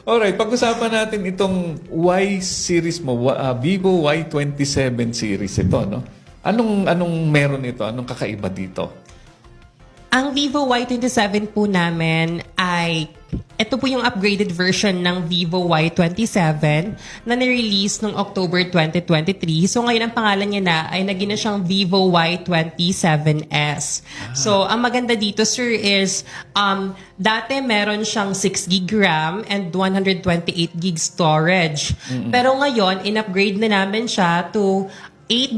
Alright, pag-usapan natin itong Y series mo, Vivo Y27 series ito, no? Anong meron ito? Anong kakaiba dito? Ang Vivo Y27 po namin ay, ito po yung upgraded version ng Vivo Y27 na nirelease noong October 2023. So ngayon ang pangalan niya na ay naging na siyang Vivo Y27S. So ang maganda dito, sir, is dati meron siyang 6 gig RAM and 128 gig storage. Pero ngayon, in-upgrade na namin siya to 8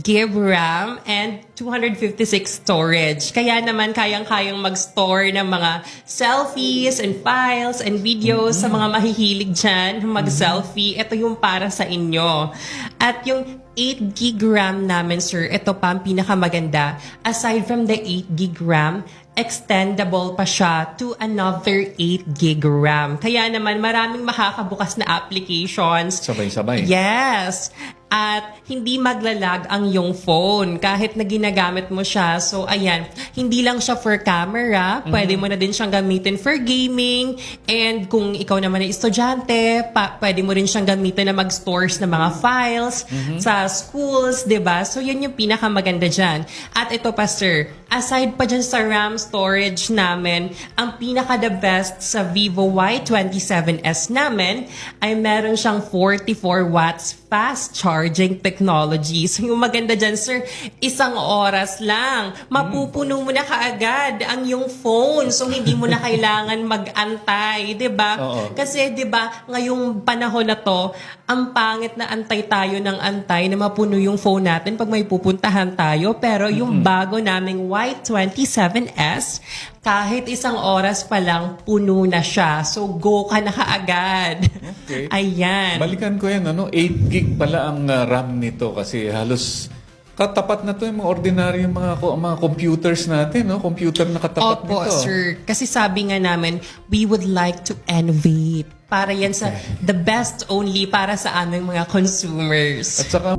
gig RAM and 256 storage. Kaya naman kayang-kayang mag-store ng mga selfies and files and videos sa mga mahihilig dyan mag-selfie. Ito yung para sa inyo. At yung 8 gig RAM namin, sir, ito pa ang pinakamaganda. Aside from the 8 gig RAM, extendable pa siya to another 8 gig RAM. Kaya naman maraming makakabukas na applications. Sabay-sabay. Yes. At hindi maglalag ang iyong phone kahit na ginagamit mo siya. So, ayan, hindi lang siya for camera. Pwede mo na din siyang gamitin for gaming. And kung ikaw naman ay estudyante, pwede mo rin siyang gamitin na mag-stores ng mga files sa schools, 'di ba? So, yun yung pinakamaganda dyan. At ito pa, sir, aside pa dyan sa RAM storage namin, ang pinaka-the best sa Vivo Y27S namin ay meron siyang 44 watts fast charging technology. So yung maganda dyan, sir, 1 oras lang. Mapupuno mo na kaagad ang iyong phone. So hindi mo na kailangan mag-antay, 'di ba? Kasi 'di ba, ngayong panahon na 'to, ang pangit na antay tayo ng antay na mapuno yung phone natin pag may pupuntahan tayo. Pero yung bago naming Y27S, kahit 1 oras pa lang, puno na siya. So, go ka na kaagad. Okay. Ayan. Balikan ko yan, 8 gig pala ang RAM nito kasi halos katapat na to yung mga ordinaryong mga computers natin, no? Computer na katapat Opo, nito. sir. Kasi sabi nga namin, we would like to innovate. Para yan sa the best only para sa aming mga consumers. At saka